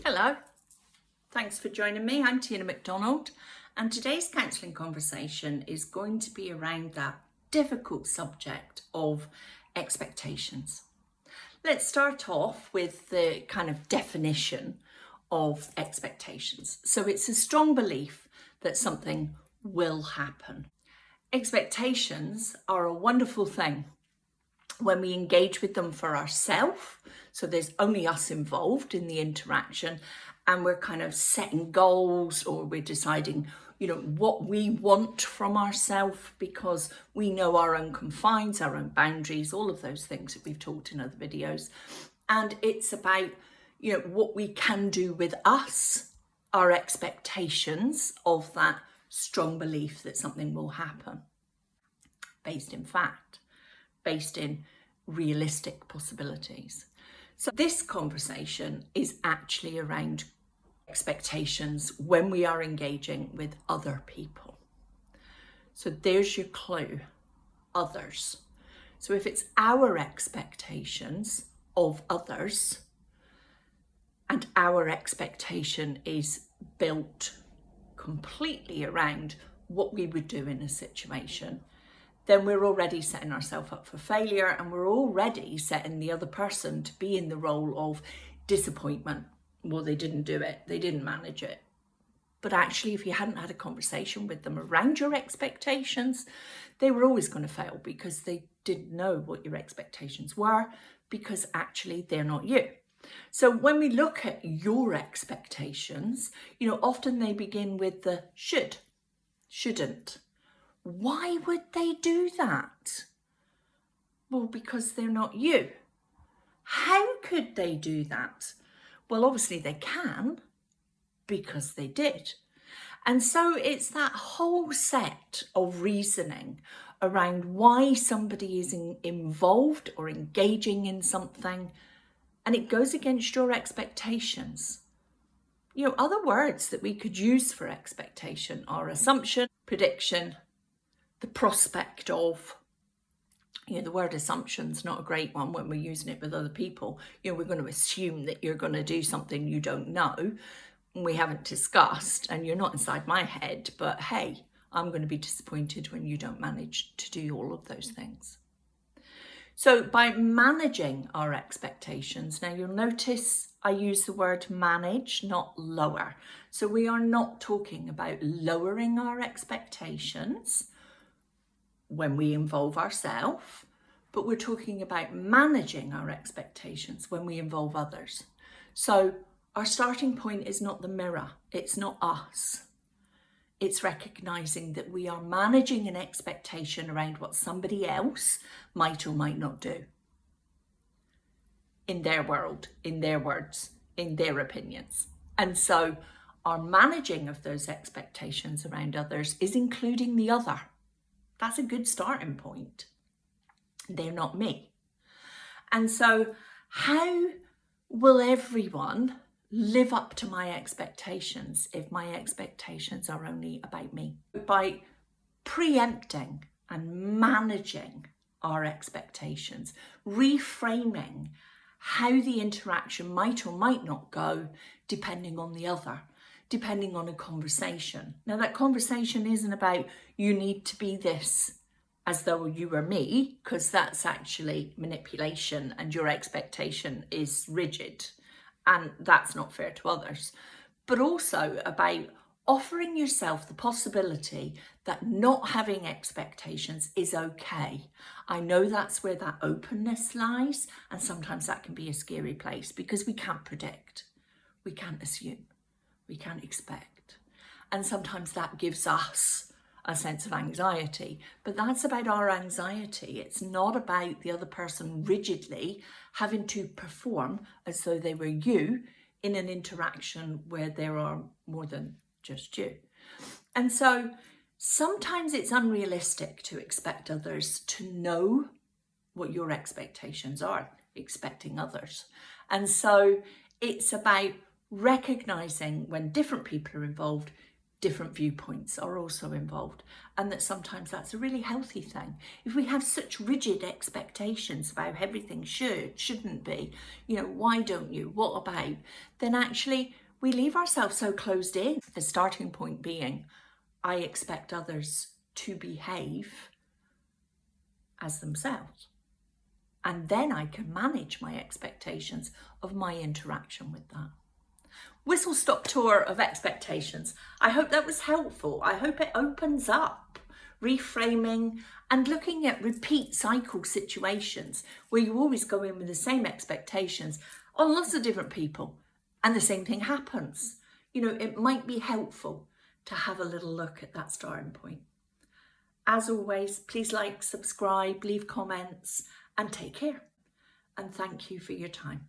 Hello, thanks for joining me. I'm Tina McDonald, and today's counselling conversation is going to be around that difficult subject of expectations. Let's start off with the kind of definition of expectations. So it's a strong belief that something will happen. Expectations are a wonderful thing when we engage with them for ourselves. So there's only us involved in the interaction, and we're kind of setting goals, or we're deciding, what we want from ourselves because we know our own confines, our own boundaries, all of those things that we've talked in other videos. And it's about, what we can do with us, our expectations of that strong belief that something will happen, based in fact, based in realistic possibilities. So this conversation is actually around expectations when we are engaging with other people. So there's your clue, others. So if it's our expectations of others, and our expectation is built completely around what we would do in a situation, then we're already setting ourselves up for failure, and we're already setting the other person to be in the role of disappointment. Well, they didn't do it, they didn't manage it. But actually, if you hadn't had a conversation with them around your expectations, they were always going to fail because they didn't know what your expectations were, because actually they're not you. So when we look at your expectations, often they begin with the should, shouldn't. Why would they do that? Well, because they're not you. How could they do that? Well, obviously they can, because they did. And so it's that whole set of reasoning around why somebody is involved or engaging in something, and it goes against your expectations. Other words that we could use for expectation are assumption, prediction, the prospect of. The word assumption's not a great one when we're using it with other people. We're going to assume that you're going to do something you don't know, and we haven't discussed, and you're not inside my head, but hey, I'm going to be disappointed when you don't manage to do all of those things. So by managing our expectations, now you'll notice I use the word manage, not lower. So we are not talking about lowering our expectations when we involve ourselves, but we're talking about managing our expectations when we involve others. So our starting point is not the mirror, it's not us. It's recognizing that we are managing an expectation around what somebody else might or might not do. In their world, in their words, in their opinions. And so our managing of those expectations around others is including the other. That's a good starting point. They're not me. And so how will everyone live up to my expectations if my expectations are only about me? By preempting and managing our expectations, reframing how the interaction might or might not go depending on the other, depending on a conversation. Now that conversation isn't about you need to be this as though you were me, because that's actually manipulation and your expectation is rigid and that's not fair to others. But also about offering yourself the possibility that not having expectations is okay. I know that's where that openness lies, and sometimes that can be a scary place because we can't predict, we can't assume, we can't expect. And sometimes that gives us a sense of anxiety, but that's about our anxiety. It's not about the other person rigidly having to perform as though they were you in an interaction where there are more than just you. And so sometimes it's unrealistic to expect others to know what your expectations are, expecting others. And so it's about recognizing when different people are involved, different viewpoints are also involved, and that sometimes that's a really healthy thing. If we have such rigid expectations about how everything shouldn't be, why don't you, what about, then actually we leave ourselves so closed in. The starting point being, I expect others to behave as themselves, and then I can manage my expectations of my interaction with that. Whistle-stop tour of expectations. I hope that was helpful. I hope it opens up reframing and looking at repeat cycle situations where you always go in with the same expectations on lots of different people and the same thing happens. It might be helpful to have a little look at that starting point. As always, please like, subscribe, leave comments, and take care. And thank you for your time.